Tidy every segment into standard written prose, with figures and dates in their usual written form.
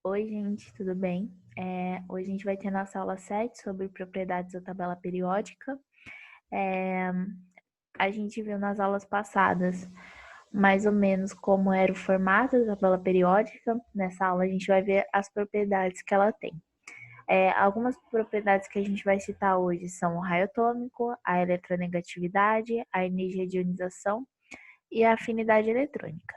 Oi, gente, tudo bem? Hoje a gente vai ter nossa aula 7 sobre propriedades da tabela periódica. A gente viu nas aulas passadas mais ou menos como era o formato da tabela periódica. Nessa aula a gente vai ver as propriedades que ela tem. Algumas propriedades que a gente vai citar hoje são o raio atômico, a eletronegatividade, a energia de ionização e a afinidade eletrônica.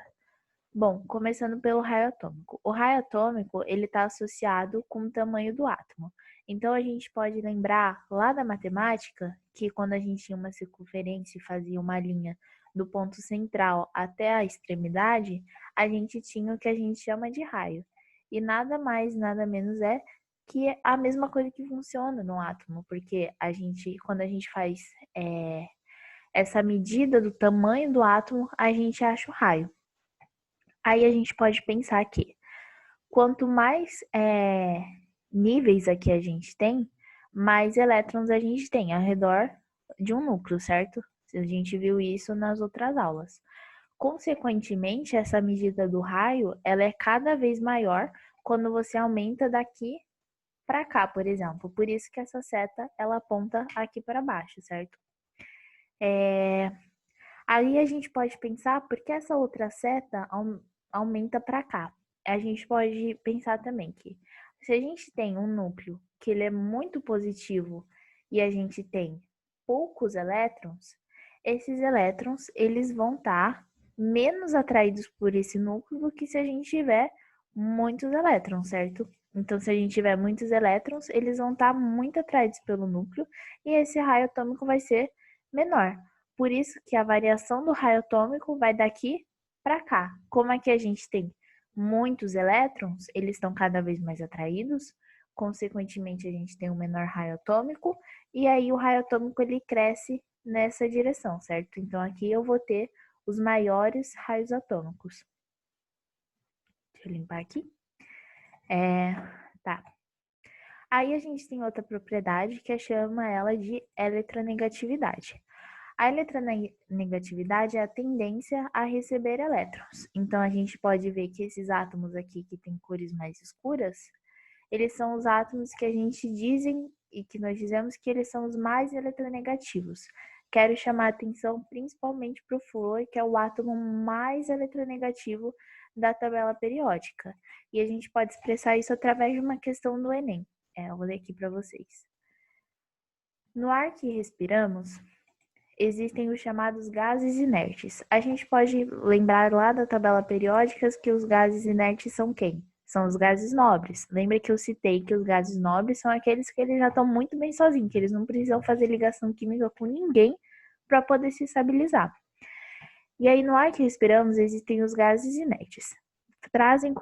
Bom, começando pelo raio atômico. O raio atômico, ele está associado com o tamanho do átomo. Então, a gente pode lembrar lá da matemática que quando a gente tinha uma circunferência e fazia uma linha do ponto central até a extremidade, a gente tinha o que a gente chama de raio. E nada mais, nada menos é que a mesma coisa que funciona no átomo, porque quando a gente faz essa medida do tamanho do átomo, a gente acha o raio. Aí a gente pode pensar que quanto mais níveis aqui a gente tem, mais elétrons a gente tem ao redor de um núcleo, certo? A gente viu isso nas outras aulas. Consequentemente, essa medida do raio, ela é cada vez maior quando você aumenta daqui para cá, por exemplo. Por isso que essa seta, ela aponta aqui para baixo, certo? Aí a gente pode pensar por que essa outra seta aumenta para cá. A gente pode pensar também que se a gente tem um núcleo que ele é muito positivo e a gente tem poucos elétrons, esses elétrons eles vão estar menos atraídos por esse núcleo do que se a gente tiver muitos elétrons, certo? Então, se a gente tiver muitos elétrons, eles vão estar muito atraídos pelo núcleo e esse raio atômico vai ser menor. Por isso que a variação do raio atômico vai daqui para cá. Como aqui a gente tem muitos elétrons, eles estão cada vez mais atraídos, consequentemente a gente tem um menor raio atômico, e aí o raio atômico ele cresce nessa direção, certo? Então aqui eu vou ter os maiores raios atômicos. Deixa eu limpar aqui. Tá. Aí a gente tem outra propriedade que chama ela de eletronegatividade. A eletronegatividade é a tendência a receber elétrons. Então, a gente pode ver que esses átomos aqui que têm cores mais escuras, eles são os átomos que a gente dizem e que nós dizemos que eles são os mais eletronegativos. Quero chamar a atenção principalmente para o flúor, que é o átomo mais eletronegativo da tabela periódica. E a gente pode expressar isso através de uma questão do Enem. Eu vou ler aqui para vocês. No ar que respiramos, existem os chamados gases inertes. A gente pode lembrar lá da tabela periódica que os gases inertes são quem? São os gases nobres. Lembra que eu citei que os gases nobres são aqueles que eles já estão muito bem sozinhos, que eles não precisam fazer ligação química com ninguém para poder se estabilizar. E aí, no ar que respiramos, existem os gases inertes. Trazem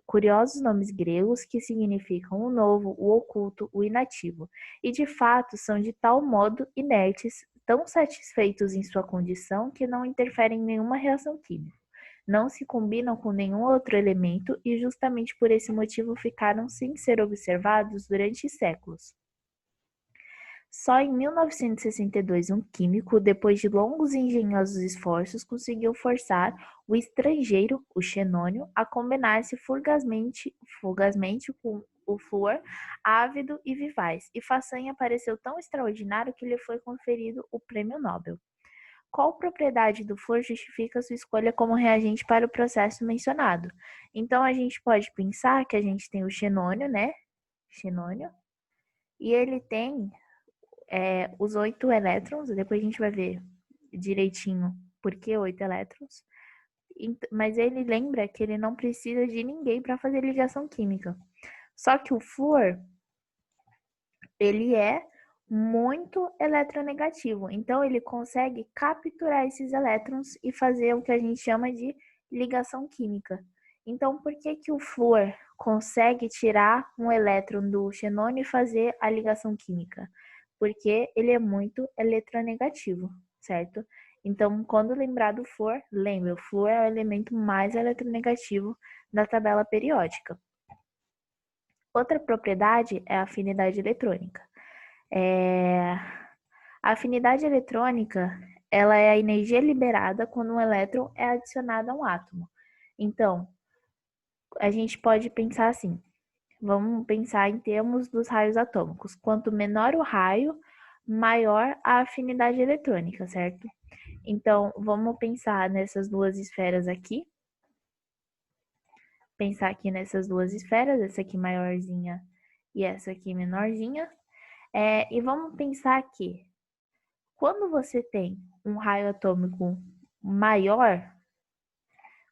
curiosos nomes gregos que significam o novo, o oculto, o inativo, e de fato são de tal modo inertes, tão satisfeitos em sua condição que não interferem em nenhuma reação química. Não se combinam com nenhum outro elemento e justamente por esse motivo ficaram sem ser observados durante séculos. Só em 1962, um químico, depois de longos e engenhosos esforços, conseguiu forçar o estrangeiro, o xenônio, a combinar-se fugazmente com o flúor, ávido e vivaz, e façanha pareceu tão extraordinário que lhe foi conferido o prêmio Nobel. Qual propriedade do flúor justifica sua escolha como reagente para o processo mencionado? Então, a gente pode pensar que a gente tem o xenônio, né? Xenônio, e ele tem os 8 elétrons, depois a gente vai ver direitinho por que 8 elétrons, mas ele lembra que ele não precisa de ninguém para fazer ligação química. Só que o flúor, ele é muito eletronegativo, então ele consegue capturar esses elétrons e fazer o que a gente chama de ligação química. Então, por que que o flúor consegue tirar um elétron do xenônio e fazer a ligação química? Porque ele é muito eletronegativo, certo? Então, quando lembrar do flúor, lembre, o flúor é o elemento mais eletronegativo da tabela periódica. Outra propriedade é a afinidade eletrônica. A afinidade eletrônica, ela é a energia liberada quando um elétron é adicionado a um átomo. Então, a gente pode pensar assim, Vamos pensar em termos dos raios atômicos. Quanto menor o raio, maior a afinidade eletrônica, certo? Então, vamos pensar nessas duas esferas aqui. Pensar aqui nessas duas esferas, essa aqui maiorzinha e essa aqui menorzinha. E vamos pensar aqui. Quando você tem um raio atômico maior,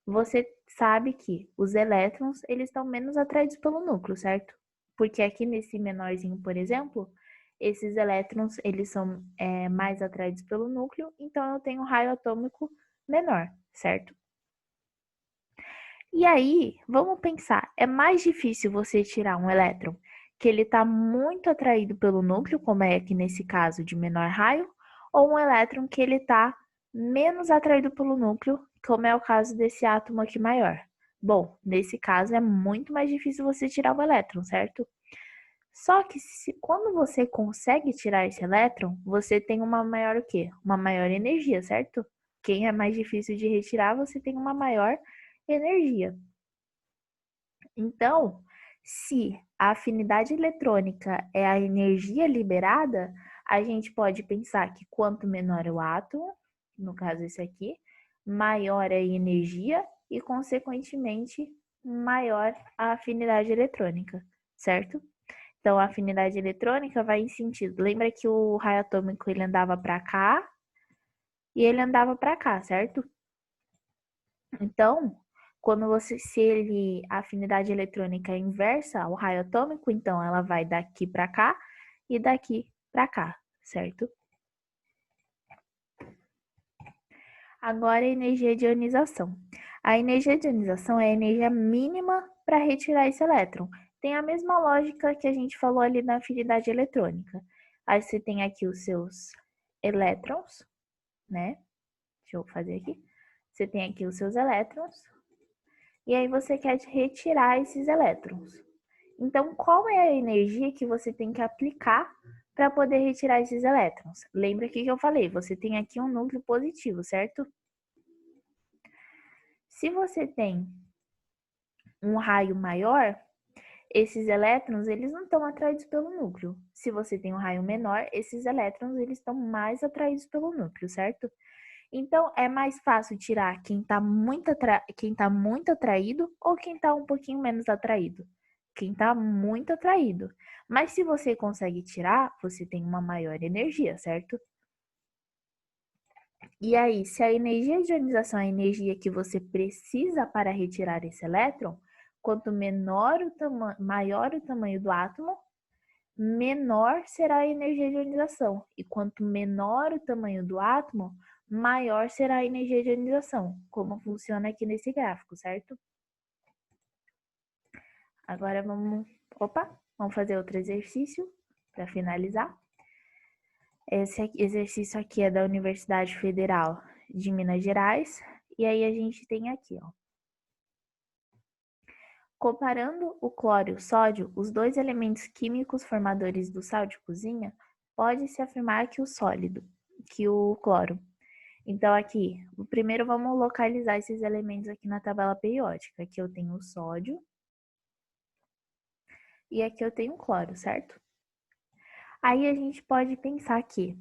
você sabe que os elétrons eles estão menos atraídos pelo núcleo, certo? Porque aqui nesse menorzinho, por exemplo, esses elétrons eles são mais atraídos pelo núcleo, então eu tenho um raio atômico menor, certo? E aí, vamos pensar, é mais difícil você tirar um elétron que ele está muito atraído pelo núcleo, como é aqui nesse caso de menor raio, ou um elétron que ele está menos atraído pelo núcleo, como é o caso desse átomo aqui maior. Bom, nesse caso é muito mais difícil você tirar o elétron, certo? Só que quando você consegue tirar esse elétron, você tem uma maior o quê? Uma maior energia, certo? Quem é mais difícil de retirar, você tem uma maior energia. Então, se a afinidade eletrônica é a energia liberada, a gente pode pensar que quanto menor o átomo, no caso esse aqui, maior é a energia e, consequentemente, maior a afinidade eletrônica, certo? Então, a afinidade eletrônica vai em sentido. Lembra que o raio atômico ele andava para cá e ele andava para cá, certo? Então, se a afinidade eletrônica é inversa ao raio atômico, então ela vai daqui para cá e daqui para cá, certo? Agora, a energia de ionização. A energia de ionização é a energia mínima para retirar esse elétron. Tem a mesma lógica que a gente falou ali na afinidade eletrônica. Aí você tem aqui os seus elétrons, né? Deixa eu fazer aqui. Você tem aqui os seus elétrons. E aí você quer retirar esses elétrons. Então, qual é a energia que você tem que aplicar para poder retirar esses elétrons? Lembra que eu falei, você tem aqui um núcleo positivo, certo? Se você tem um raio maior, esses elétrons eles não estão atraídos pelo núcleo. Se você tem um raio menor, esses elétrons eles estão mais atraídos pelo núcleo, certo? Então, é mais fácil tirar quem está muito atraído ou quem está um pouquinho menos atraído. Quem está muito atraído. Mas se você consegue tirar, você tem uma maior energia, certo? E aí, se a energia de ionização é a energia que você precisa para retirar esse elétron, quanto maior o tamanho do átomo, menor será a energia de ionização. E quanto menor o tamanho do átomo, maior será a energia de ionização, como funciona aqui nesse gráfico, certo? Agora vamos fazer outro exercício para finalizar. Esse exercício aqui é da Universidade Federal de Minas Gerais, e aí a gente tem aqui, ó. Comparando o cloro e o sódio, os dois elementos químicos formadores do sal de cozinha, pode-se afirmar que o cloro. Então, aqui, primeiro vamos localizar esses elementos aqui na tabela periódica. Aqui eu tenho o sódio e aqui eu tenho o cloro, certo? Aí a gente pode pensar que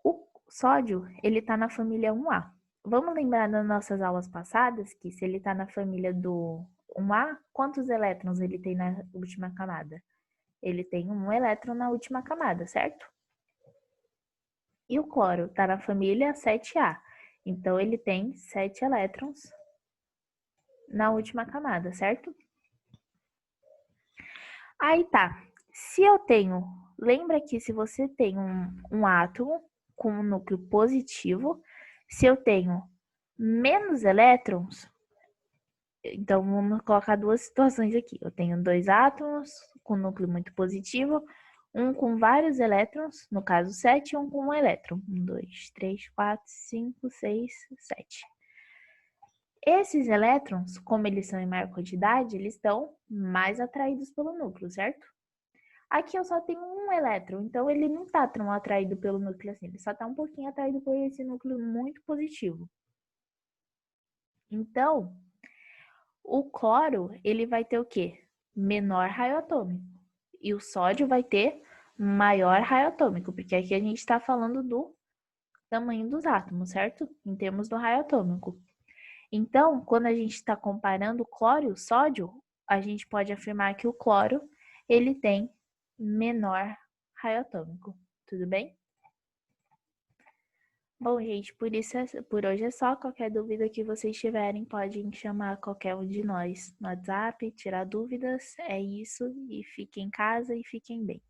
o sódio, ele está na família 1A. Vamos lembrar das nossas aulas passadas que se ele está na família do 1A, quantos elétrons ele tem na última camada? Ele tem um elétron na última camada, certo? E o cloro está na família 7A. Então, ele tem 7 elétrons na última camada, certo? Aí tá. Se eu tenho... Lembra que se você tem um átomo com um núcleo positivo, se eu tenho menos elétrons, então vamos colocar duas situações aqui. Eu tenho dois átomos com núcleo muito positivo, um com vários elétrons, no caso 7, e um com um elétron. 1, 2, 3, 4, 5, 6, 7. Esses elétrons, como eles são em maior quantidade, eles estão mais atraídos pelo núcleo, certo? Aqui eu só tenho um elétron, então ele não está tão atraído pelo núcleo assim, ele só está um pouquinho atraído por esse núcleo muito positivo. Então, o cloro, ele vai ter o quê? menor raio atômico. E o sódio vai ter maior raio atômico, porque aqui a gente está falando do tamanho dos átomos, certo? Em termos do raio atômico. Então, quando a gente está comparando o cloro e o sódio, a gente pode afirmar que o cloro ele tem menor raio atômico. Tudo bem? Bom, gente, por hoje é só. Qualquer dúvida que vocês tiverem, podem chamar qualquer um de nós no WhatsApp, tirar dúvidas. É isso. E fiquem em casa e fiquem bem.